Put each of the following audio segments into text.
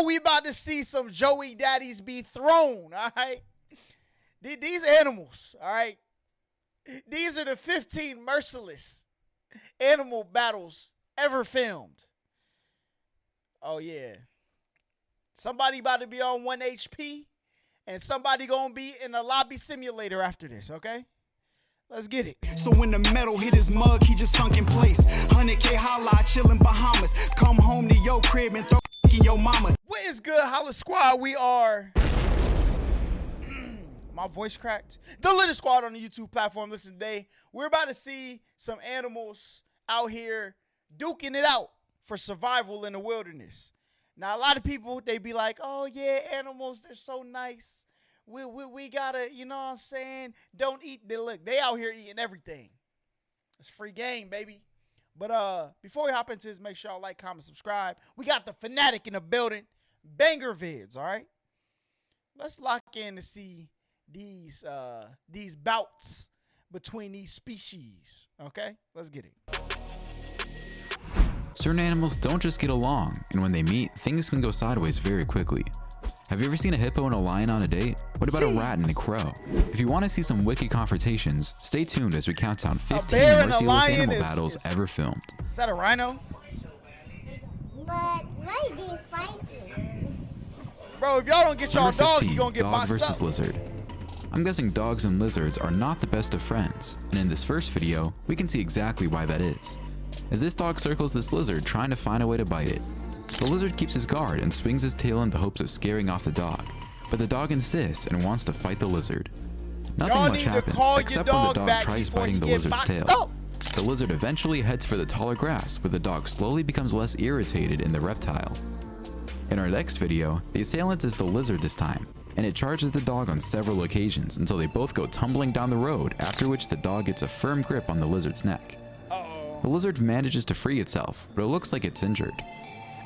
know we about to see some Joey daddies be thrown, all right? These animals, all right? These are the 15 merciless animal battles ever filmed. Oh, yeah. Somebody about to be on 1 HP, and somebody gonna be in a lobby simulator after this, okay? Let's get it. So when the metal hit his mug, he just sunk in place. 100K Holla, chillin' Bahamas. Come home to your crib and throw in your mama. What is good, HollaSquad? We are... My voice cracked. The Little Squad on the YouTube platform. Listen, today, we're about to see some animals out here duking it out for survival in the wilderness. Now, a lot of people, they be like, oh, yeah, animals, they're so nice. We gotta, you know what I'm saying? Don't eat. Look, they out here eating everything. It's free game, baby. But before we hop into this, make sure y'all like, comment, subscribe. We got the Fanatic in the building. Banger vids, all right? Let's lock in to see these bouts between these species. Okay? Let's get it. Certain animals don't just get along, and when they meet, things can go sideways very quickly. Have you ever seen a hippo and a lion on a date? What about a rat and a crow? If you want to see some wicked confrontations, stay tuned as we count down 15 merciless animal battles ever filmed. Is that a rhino? But why are they fighting? Bro, if y'all don't get y'all Number dog, 15, you gonna get dog boxed versus up. lizard. I'm guessing dogs and lizards are not the best of friends, and in this first video, we can see exactly why that is. As this dog circles this lizard trying to find a way to bite it. The lizard keeps his guard and swings his tail in the hopes of scaring off the dog, but the dog insists and wants to fight the lizard. Nothing much happens except when the dog tries biting the lizard's tail. The lizard eventually heads for the taller grass, where the dog slowly becomes less irritated in the reptile. In our next video, the assailant is the lizard this time, and it charges the dog on several occasions until they both go tumbling down the road, after which the dog gets a firm grip on the lizard's neck. The lizard manages to free itself, but it looks like it's injured.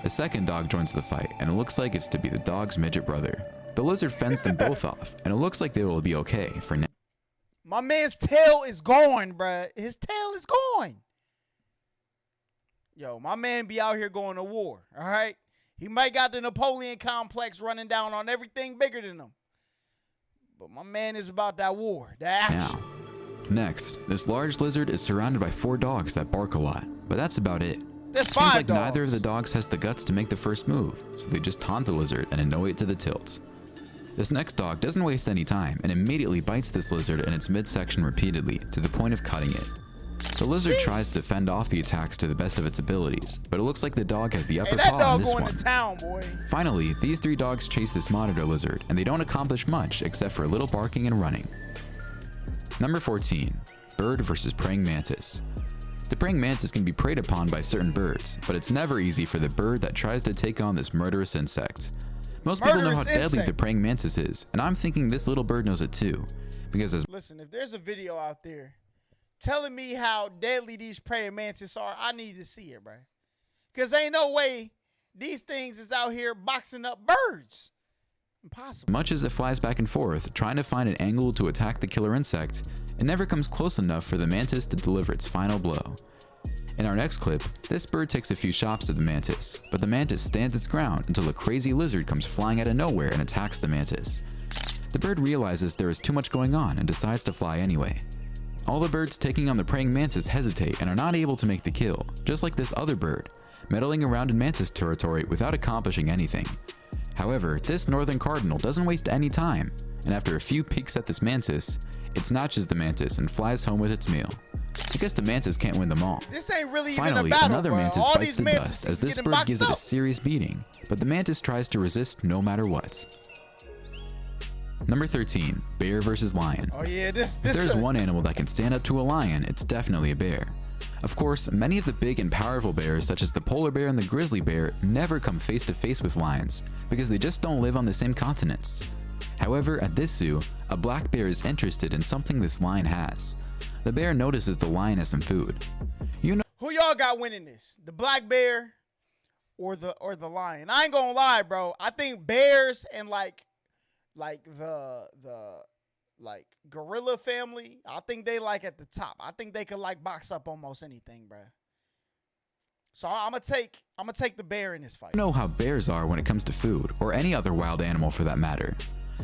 A second dog joins the fight, and it looks like it's to be the dog's midget brother. The lizard fends them both off, and it looks like they will be okay for now. My man's tail is gone, bruh. His tail is gone. Yo, my man be out here going to war, all right? He might got the Napoleon complex running down on everything bigger than him. But my man is about that war, that action. Now, next, this large lizard is surrounded by 4 dogs that bark a lot, but that's about it. There's Seems 5 like dogs. neither of the dogs has the guts to make the first move, so they just taunt the lizard and annoy it to the tilt. This next dog doesn't waste any time and immediately bites this lizard in its midsection repeatedly to the point of cutting it. The lizard tries to fend off the attacks to the best of its abilities, but it looks like the dog has the upper paw on this one. To town, boy. Finally, these 3 dogs chase this monitor lizard, and they don't accomplish much except for a little barking and running. Number 14, bird versus praying mantis. The praying mantis can be preyed upon by certain birds, but it's never easy for the bird that tries to take on this murderous insect. Most people know how deadly the praying mantis is, and I'm thinking this little bird knows it too. Because listen, if there's a video out there telling me how deadly these praying mantis are, I need to see it, bro. Because ain't no way these things is out here boxing up birds. Impossible. Much as it flies back and forth, trying to find an angle to attack the killer insect, it never comes close enough for the mantis to deliver its final blow. In our next clip, this bird takes a few shots at the mantis, but the mantis stands its ground until a crazy lizard comes flying out of nowhere and attacks the mantis. The bird realizes there is too much going on and decides to fly anyway. All the birds taking on the praying mantis hesitate and are not able to make the kill, just like this other bird, meddling around in mantis territory without accomplishing anything. However, this northern cardinal doesn't waste any time, and after a few peeks at this mantis, it snatches the mantis and flies home with its meal. I guess the mantis can't win them all. This ain't really Finally, even a battle, another bro. mantis All bites the mantis dust as this getting bird gives it a boxed up. serious beating, but the mantis tries to resist no matter what. Number 13, bear versus lion. Oh yeah, this If there's one animal that can stand up to a lion, it's definitely a bear. Of course, many of the big and powerful bears such as the polar bear and the grizzly bear never come face to face with lions because they just don't live on the same continents. However, at this zoo, a black bear is interested in something this lion has. The bear notices the lion has some food. You know who y'all got winning this? The black bear or the lion? I ain't gonna lie, bro. I think bears and like the gorilla family, I think they like at the top. I think they could like box up almost anything, bro. So I'm gonna take the bear in this fight. You know how bears are when it comes to food, or any other wild animal for that matter.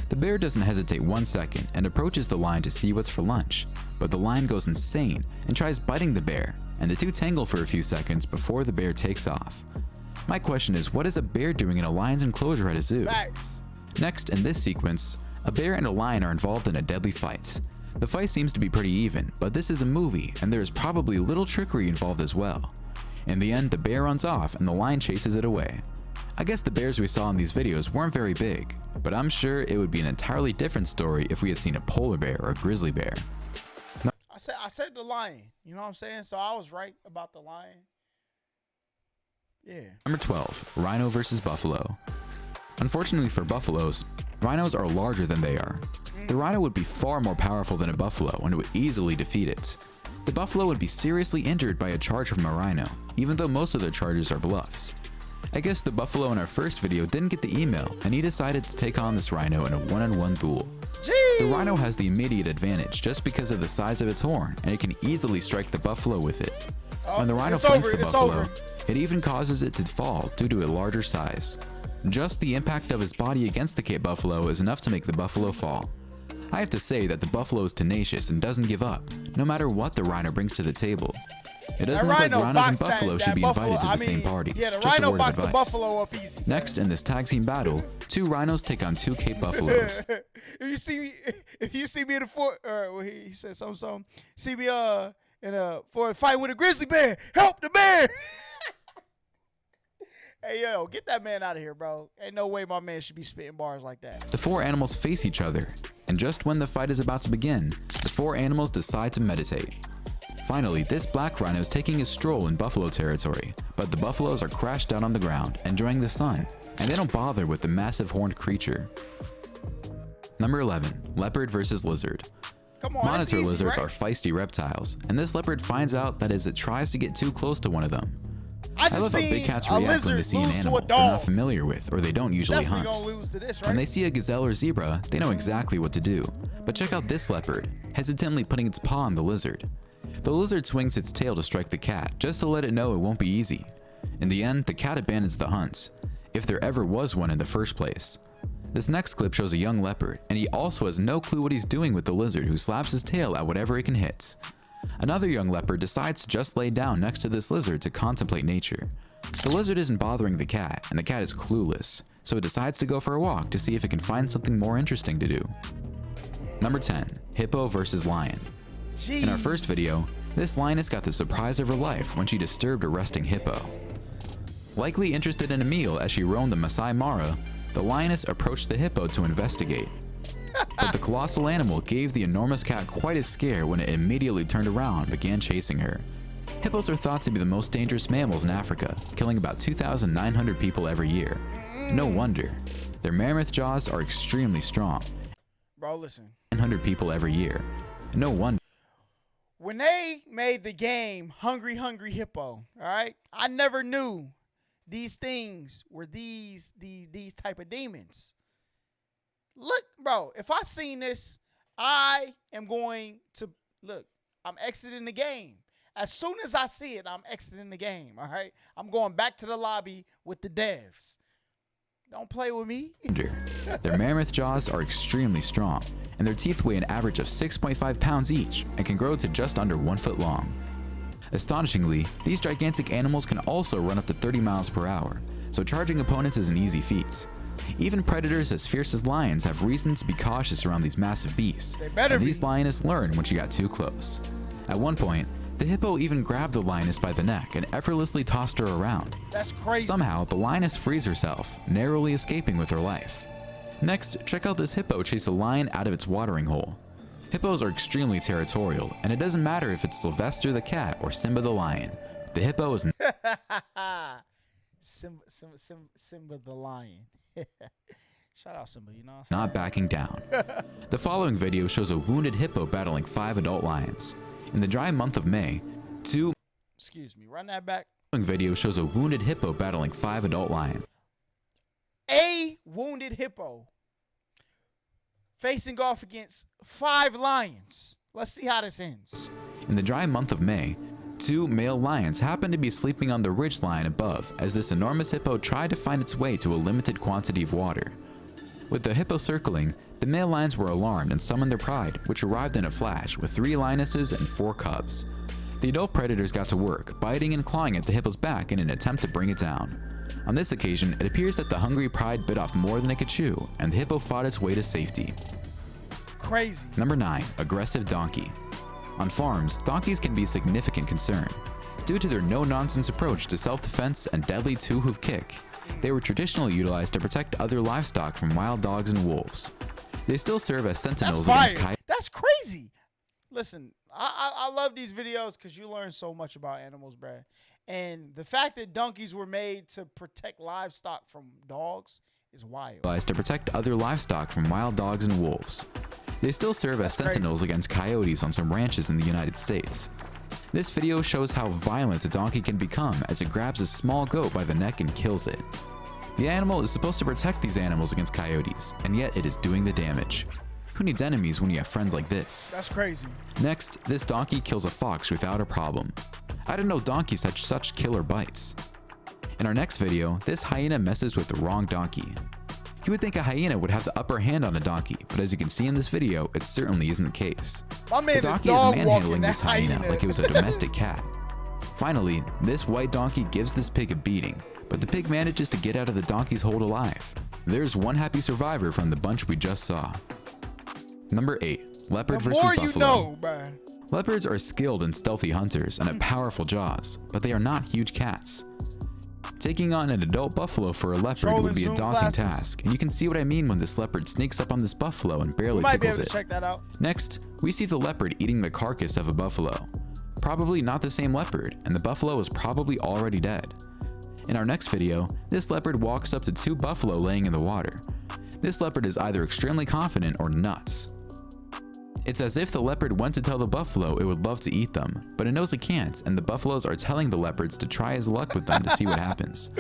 The bear doesn't hesitate 1 second and approaches the lion to see what's for lunch, but the lion goes insane and tries biting the bear, and the two tangle for a few seconds before the bear takes off. My question is, what is a bear doing in a lion's enclosure at a zoo? Facts. Next, in this sequence, a bear and a lion are involved in a deadly fight. The fight seems to be pretty even, but this is a movie and there is probably little trickery involved as well. In the end, the bear runs off and the lion chases it away. I guess the bears we saw in these videos weren't very big, but I'm sure it would be an entirely different story if we had seen a polar bear or a grizzly bear. I said the lion. You know what I'm saying? So I was right about the lion. Yeah. Number 12, rhino versus buffalo. Unfortunately for buffaloes, rhinos are larger than they are. The rhino would be far more powerful than a buffalo and would easily defeat it. The buffalo would be seriously injured by a charge from a rhino, even though most of their charges are bluffs. I guess the buffalo in our first video didn't get the email and he decided to take on this rhino in a one-on-one duel. The rhino has the immediate advantage just because of the size of its horn, and it can easily strike the buffalo with it. When the rhino flanks the buffalo, it even causes it to fall due to a larger size. Just the impact of his body against the buffalo is enough to make the buffalo fall. I have to say that the buffalo is tenacious and doesn't give up, no matter what the rhino brings to the table. It doesn't look like rhinos and buffalo should be invited to the same parties. Yeah, the just rhino a word of boxed the advice. buffalo up easy. Next, in this tag team battle, 2 rhinos take on 2 Cape buffaloes. if you see me in the fort, he said something. See me for a fight with a grizzly bear. Help the bear. Hey yo, get that man out of here, bro. Ain't no way my man should be spitting bars like that. The 4 animals face each other, and just when the fight is about to begin, the 4 animals decide to meditate. Finally, this black rhino is taking a stroll in buffalo territory, but the buffaloes are crashed down on the ground, enjoying the sun, and they don't bother with the massive horned creature. Number 11, leopard versus lizard. Come on, Monitor easy, lizards right? are feisty reptiles, and this leopard finds out that as it tries to get too close to one of them. I love how big cats react when they see an animal they're not familiar with or they don't usually hunt. When they see a gazelle or zebra, they know exactly what to do. But check out this leopard, hesitantly putting its paw on the lizard. The lizard swings its tail to strike the cat, just to let it know it won't be easy. In the end, the cat abandons the hunt, if there ever was one in the first place. This next clip shows a young leopard, and he also has no clue what he's doing with the lizard, who slaps his tail at whatever it can hit. Another young leopard decides to just lay down next to this lizard to contemplate nature. The lizard isn't bothering the cat, and the cat is clueless, so it decides to go for a walk to see if it can find something more interesting to do. Number 10, hippo versus lion. In our first video, this lioness got the surprise of her life when she disturbed a resting hippo. Likely interested in a meal as she roamed the Masai Mara, the lioness approached the hippo to investigate. But the colossal animal gave the enormous cat quite a scare when it immediately turned around and began chasing her. Hippos are thought to be the most dangerous mammals in Africa, killing about 2,900 people every year. No wonder. Their mammoth jaws are extremely strong. Bro, listen. 900 people every year. No wonder. When they made the game Hungry Hungry Hippo, all right, I never knew these things were these type of demons. Look, bro, if I seen this, I am going to, look, I'm exiting the game. As soon as I see it, I'm exiting the game, all right? I'm going back to the lobby with the devs. Don't play with me. Their mammoth jaws are extremely strong, and their teeth weigh an average of 6.5 pounds each and can grow to just under 1 foot long. Astonishingly, these gigantic animals can also run up to 30 miles per hour, so charging opponents is an easy feat. Even predators as fierce as lions have reason to be cautious around these massive beasts, and these lionesses learned when she got too close. At one point, the hippo even grabbed the lioness by the neck and effortlessly tossed her around. That's crazy. Somehow, the lioness frees herself, narrowly escaping with her life. Next, check out this hippo chase a lion out of its watering hole. Hippos are extremely territorial, and it doesn't matter if it's Sylvester the cat or Simba the lion. The hippo is Simba the lion. Shout out Simba, you know what I'm saying? not backing down. The following video shows a wounded hippo battling 5 adult lions. In the dry month of May, Run that back. The following video shows a wounded hippo battling 5 adult lions. A wounded hippo facing off against 5 lions. Let's see how this ends. In the dry month of May, Two male lions happened to be sleeping on the ridgeline above as this enormous hippo tried to find its way to a limited quantity of water. With the hippo circling, the male lions were alarmed and summoned their pride, which arrived in a flash with 3 lionesses and 4 cubs. The adult predators got to work, biting and clawing at the hippo's back in an attempt to bring it down. On this occasion, it appears that the hungry pride bit off more than it could chew, and the hippo fought its way to safety. Crazy. Number 9. Aggressive donkey. On farms, donkeys can be a significant concern. Due to their no-nonsense approach to self-defense and deadly 2-hoof kick, they were traditionally utilized to protect other livestock from wild dogs and wolves. They still serve as sentinels against coyotes. That's crazy. Listen, I love these videos because you learn so much about animals, bruh. And the fact that donkeys were made to protect livestock from dogs is wild. To protect other livestock from wild dogs and wolves. They still serve as sentinels against coyotes on some ranches in the United States. This video shows how violent a donkey can become as it grabs a small goat by the neck and kills it. The animal is supposed to protect these animals against coyotes, and yet it is doing the damage. Who needs enemies when you have friends like this? That's crazy. Next, this donkey kills a fox without a problem. I didn't know donkeys had such killer bites. In our next video, this hyena messes with the wrong donkey. You would think a hyena would have the upper hand on a donkey, but as you can see in this video, it certainly isn't the case. The donkey is manhandling this hyena like it was a domestic cat. Finally, this white donkey gives this pig a beating, but the pig manages to get out of the donkey's hold alive. There's one happy survivor from the bunch we just saw. Number 8. Leopard versus buffalo. The more you know, bruh. Leopards are skilled and stealthy hunters and have powerful jaws, but they are not huge cats. Taking on an adult buffalo for a leopard would be a daunting task, and you can see what I mean when this leopard sneaks up on this buffalo and barely tickles it. Check that out. Next, we see the leopard eating the carcass of a buffalo. Probably not the same leopard, and the buffalo is probably already dead. In our next video, this leopard walks up to 2 buffalo laying in the water. This leopard is either extremely confident or nuts. It's as if the leopard went to tell the buffalo it would love to eat them, but it knows it can't, and the buffaloes are telling the leopards to try his luck with them to see what happens.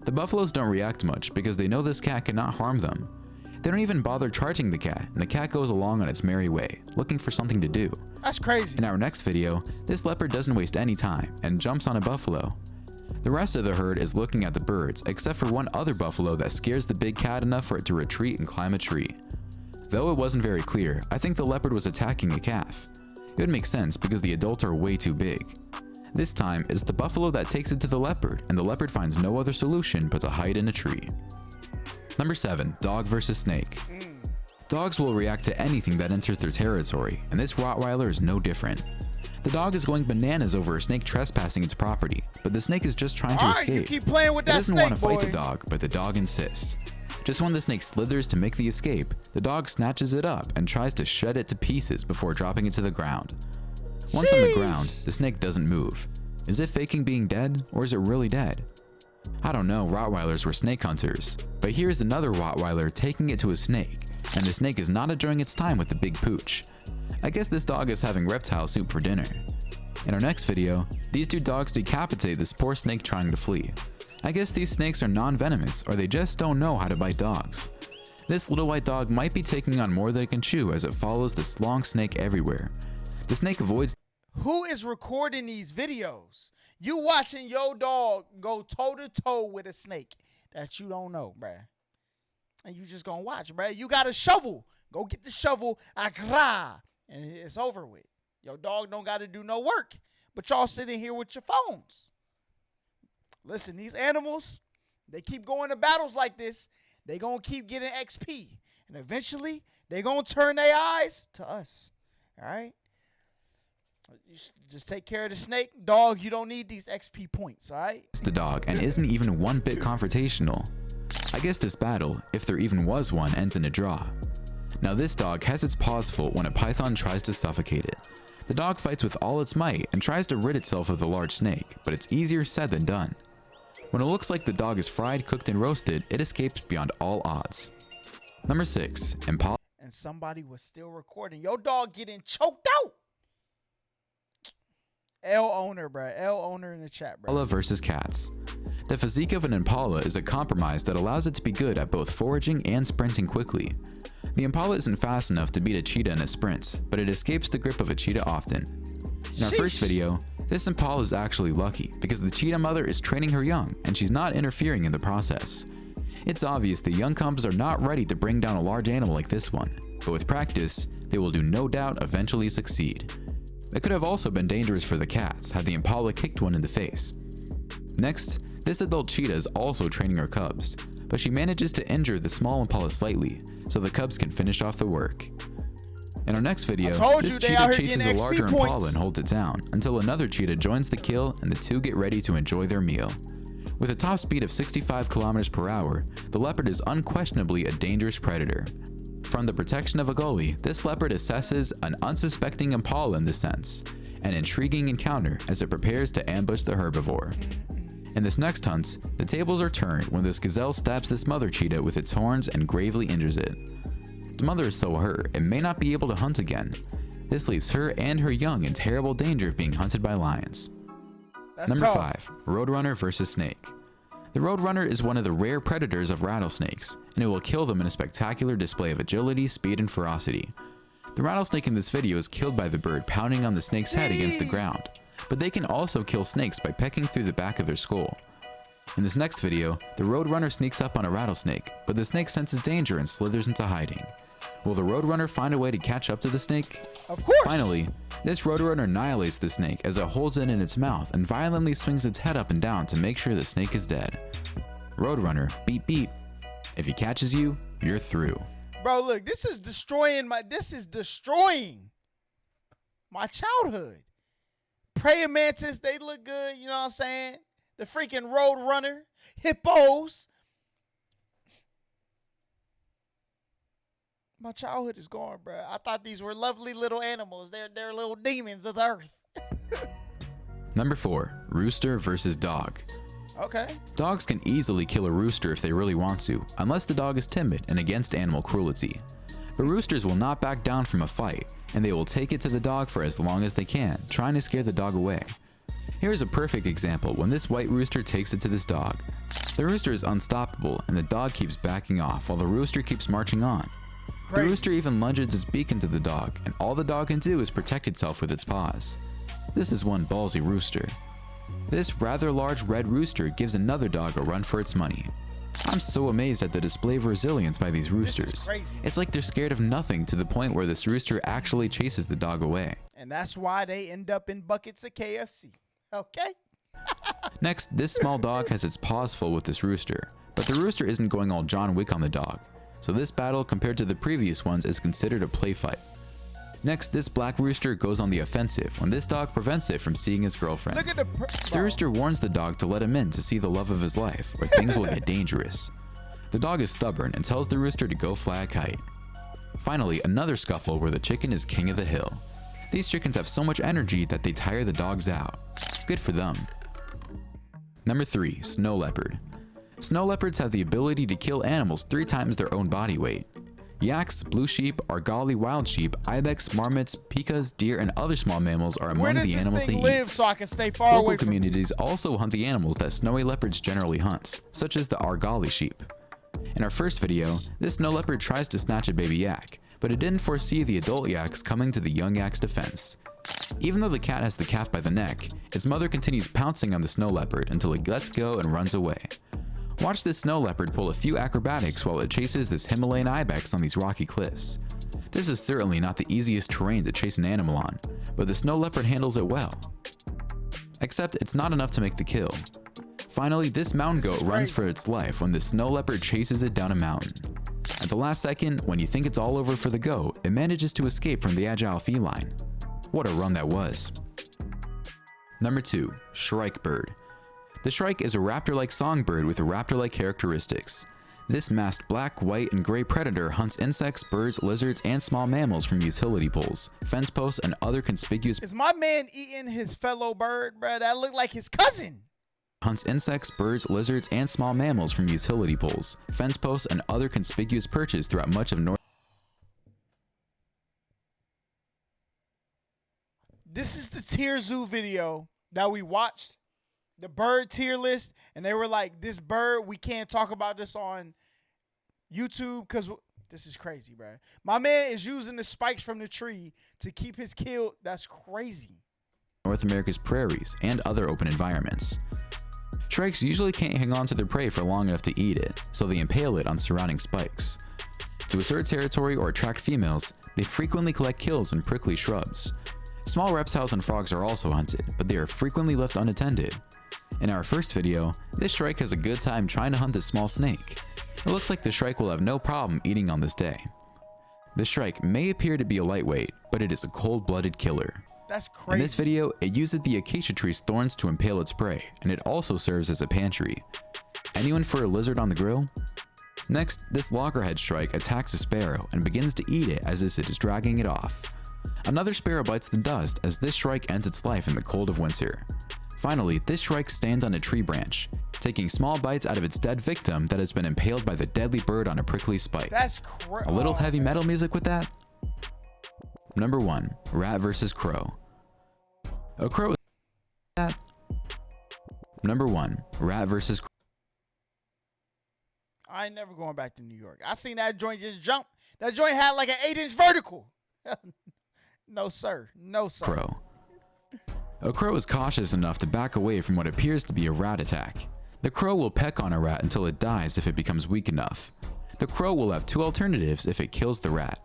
The buffaloes don't react much because they know this cat cannot harm them. They don't even bother charging the cat, and the cat goes along on its merry way, looking for something to do. That's crazy. In our next video, this leopard doesn't waste any time and jumps on a buffalo. The rest of the herd is looking at the birds, except for one other buffalo that scares the big cat enough for it to retreat and climb a tree. Though it wasn't very clear, I think the leopard was attacking a calf. It would make sense because the adults are way too big. This time, it's the buffalo that takes it to the leopard, and the leopard finds no other solution but to hide in a tree. Number 7. Dog versus snake. Dogs will react to anything that enters their territory, and this Rottweiler is no different. The dog is going bananas over a snake trespassing its property, but the snake is just trying to escape. You keep playing with that snake, snake, it doesn't want to fight the dog, but the dog insists. Just when the snake slithers to make the escape, the dog snatches it up and tries to shred it to pieces before dropping it to the ground. Once on the ground, the snake doesn't move. Is it faking being dead, or is it really dead? I don't know, Rottweilers were snake hunters, but here's another Rottweiler taking it to a snake, and the snake is not enjoying its time with the big pooch. I guess this dog is having reptile soup for dinner. In our next video, these 2 dogs decapitate this poor snake trying to flee. I guess these snakes are non-venomous, or they just don't know how to bite dogs. This little white dog might be taking on more than it can chew as it follows this long snake everywhere. The snake avoids. Who is recording these videos? You watching your dog go toe to toe with a snake that you don't know, bruh. And you just gonna watch, bruh. You got a shovel. Go get the shovel, agra, and it's over with. Your dog don't gotta do no work. But y'all sitting here with your phones. Listen, these animals, they keep going to battles like this. They gonna keep getting XP. And eventually, they gonna turn their eyes to us. All right? You just take care of the snake. Dog, you don't need these XP points, all right? The dog and isn't even one bit confrontational. I guess this battle, if there even was one, ends in a draw. Now this dog has its paws full when a python tries to suffocate it. The dog fights with all its might and tries to rid itself of the large snake, but it's easier said than done. When it looks like the dog is fried, cooked, and roasted, it escapes beyond all odds. Number 6. Impala. And somebody was still recording. Your dog getting choked out. L owner, bro. L owner in the chat, bro. Impala versus cats. The physique of an Impala is a compromise that allows it to be good at both foraging and sprinting quickly. The Impala isn't fast enough to beat a cheetah in a sprint, but it escapes the grip of a cheetah often. In our first video, This Impala is actually lucky because the cheetah mother is training her young and she's not interfering in the process. It's obvious the young cubs are not ready to bring down a large animal like this one, but with practice, they will do no doubt eventually succeed. It could have also been dangerous for the cats had the Impala kicked one in the face. Next, this adult cheetah is also training her cubs, but she manages to injure the small Impala slightly so the cubs can finish off the work. In our next video, this cheetah chases a larger Impala and holds it down until another cheetah joins the kill and the two get ready to enjoy their meal. With a top speed of 65 kilometers per hour, the leopard is unquestionably a dangerous predator. From the protection of a gully, this leopard assesses an unsuspecting Impala in this sense, an intriguing encounter as it prepares to ambush the herbivore. In this next hunt, the tables are turned when this gazelle stabs this mother cheetah with its horns and gravely injures it. The mother is so hurt it may not be able to hunt again. This leaves her and her young in terrible danger of being hunted by lions. Number 5. Roadrunner vs. Snake. The Roadrunner is one of the rare predators of rattlesnakes, and it will kill them in a spectacular display of agility, speed, and ferocity. The rattlesnake in this video is killed by the bird pounding on the snake's head against the ground, but they can also kill snakes by pecking through the back of their skull. In this next video, the Roadrunner sneaks up on a rattlesnake, but the snake senses danger and slithers into hiding. Will the Roadrunner find a way to catch up to the snake? Of course! Finally, this Roadrunner annihilates the snake as it holds it in its mouth and violently swings its head up and down to make sure the snake is dead. Roadrunner, beep beep. If he catches you, you're through. Bro, look, this is destroying my childhood. Praying mantis, they look good, you know what I'm saying? The freaking Roadrunner, hippos. My childhood is gone, bro. I thought these were lovely little animals. They're little demons of the earth. Number 4. Rooster vs. Dog. Okay. Dogs can easily kill a rooster if they really want to, unless the dog is timid and against animal cruelty. But roosters will not back down from a fight, and they will take it to the dog for as long as they can, trying to scare the dog away. Here's a perfect example when this white rooster takes it to this dog. The rooster is unstoppable and the dog keeps backing off while the rooster keeps marching on. The rooster even lunges its beak into the dog, and all the dog can do is protect itself with its paws. This is one ballsy rooster. This rather large red rooster gives another dog a run for its money. I'm so amazed at the display of resilience by these roosters. It's like they're scared of nothing to the point where this rooster actually chases the dog away. And that's why they end up in buckets of KFC. Okay? Next, this small dog has its paws full with this rooster, but the rooster isn't going all John Wick on the dog. So this battle compared to the previous ones is considered a play fight. Next, this black rooster goes on the offensive when this dog prevents it from seeing his girlfriend. Look at the rooster warns the dog to let him in to see the love of his life or things will get dangerous. The dog is stubborn and tells the rooster to go fly a kite. Finally, another scuffle where the chicken is king of the hill. These chickens have so much energy that they tire the dogs out. Good for them. Number 3. Snow Leopard. Snow leopards have the ability to kill animals 3 times their own body weight. Yaks, blue sheep, Argali wild sheep, ibex, marmots, pikas, deer, and other small mammals are among the animals they eat. So I can stay far Local away from communities also hunt the animals that snowy leopards generally hunt, such as the Argali sheep. In our first video, this snow leopard tries to snatch a baby yak, but it didn't foresee the adult yaks coming to the young yak's defense. Even though the cat has the calf by the neck, its mother continues pouncing on the snow leopard until it lets go and runs away. Watch this snow leopard pull a few acrobatics while it chases this Himalayan ibex on these rocky cliffs. This is certainly not the easiest terrain to chase an animal on, but the snow leopard handles it well. Except it's not enough to make the kill. Finally, this mountain goat runs for its life when the snow leopard chases it down a mountain. At the last second, when you think it's all over for the goat, it manages to escape from the agile feline. What a run that was. Number 2. Sherike Bird. The shrike is a raptor-like songbird with raptor-like characteristics. This masked black, white, and gray predator hunts insects, birds, lizards, and small mammals from utility poles, fence posts, and other conspicuous. Is my man eating his fellow bird, bro? That look like his cousin. Hunts insects, birds, lizards, and small mammals from utility poles, fence posts, and other conspicuous perches throughout much of North. This is the tier zoo video that we watched. The bird tier list, and they were like, this bird, we can't talk about this on YouTube because this is crazy, bro. My man is using the spikes from the tree to keep his kill. That's crazy. North America's prairies and other open environments. Shrikes usually can't hang on to their prey for long enough to eat it, so they impale it on surrounding spikes. To assert territory or attract females, they frequently collect kills in prickly shrubs. Small reptiles and frogs are also hunted, but they are frequently left unattended. In our first video, this shrike has a good time trying to hunt this small snake. It looks like the shrike will have no problem eating on this day. The shrike may appear to be a lightweight, but it is a cold-blooded killer. That's crazy. In this video, it uses the acacia tree's thorns to impale its prey, and it also serves as a pantry. Anyone for a lizard on the grill? Next, this loggerhead shrike attacks a sparrow and begins to eat it as if it is dragging it off. Another sparrow bites the dust as this shrike ends its life in the cold of winter. Finally, this shrike stands on a tree branch, taking small bites out of its dead victim that has been impaled by the deadly bird on a prickly spike. That's crazy. A little heavy metal music with that? Number 1. Rat vs. Crow. A crow is that. Number 1. Rat vs. Crow. I ain't never going back to New York. I seen that joint just jump. That joint had like an 8-inch vertical. No, sir. No, sir. Crow. A crow is cautious enough to back away from what appears to be a rat attack. The crow will peck on a rat until it dies if it becomes weak enough. The crow will have two alternatives if it kills the rat.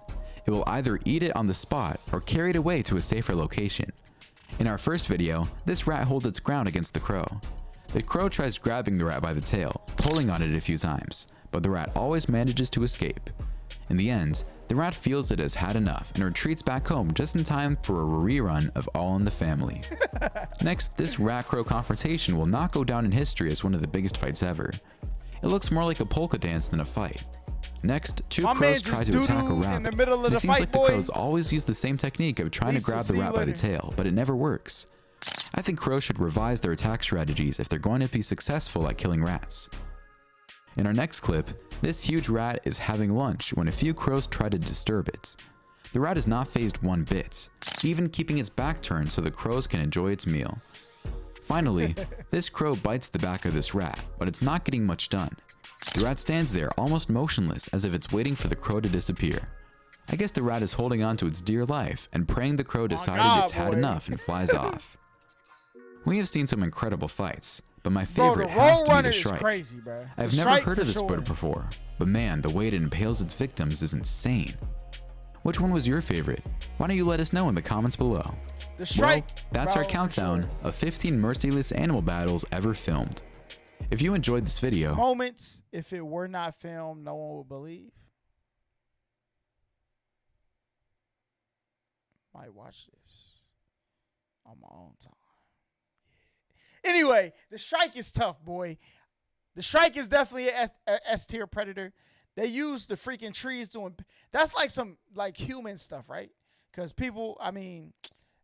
It will either eat it on the spot or carry it away to a safer location. In our first video, this rat holds its ground against the crow. The crow tries grabbing the rat by the tail, pulling on it a few times, but the rat always manages to escape. In the end, the rat feels it has had enough and retreats back home just in time for a rerun of All in the Family. Next, this rat-crow confrontation will not go down in history as one of the biggest fights ever. It looks more like a polka dance than a fight. Next, two crows try to attack a rabbit. It seems like the crows always use the same technique of trying to grab the rat by the tail, but it never works. I think crows should revise their attack strategies if they're going to be successful at killing rats. In our next clip, this huge rat is having lunch when a few crows try to disturb it. The rat is not fazed one bit, even keeping its back turned so the crows can enjoy its meal. Finally, this crow bites the back of this rat, but it's not getting much done. The rat stands there almost motionless as if it's waiting for the crow to disappear. I guess the rat is holding on to its dear life and praying the crow decided it's had enough and flies off. We have seen some incredible fights, but my favorite has to be the shrike. Crazy, bro. I've never heard of this bird before, but man, the way it impales its victims is insane. Which one was your favorite? Why don't you let us know in the comments below? The shrike. Well, that's our countdown of 15 merciless animal battles ever filmed. If you enjoyed this video, Moments, if it were not filmed, no one would believe. Might watch this on my own time. Anyway, the shrike is tough, boy. The shrike is definitely a S-tier predator. They use the freaking trees to that's like some like human stuff, right? Because people, I mean,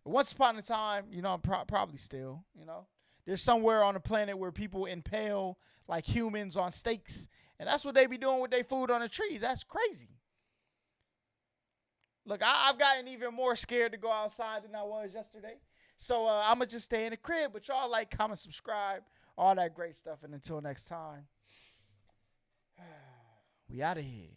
once upon a time, you know, probably still, you know, there's somewhere on the planet where people impale like humans on stakes, and that's what they be doing with their food on the trees. That's crazy. Look, I've gotten even more scared to go outside than I was yesterday. So I'm going to just stay in the crib. But y'all like, comment, subscribe, all that great stuff. And until next time, we out of here.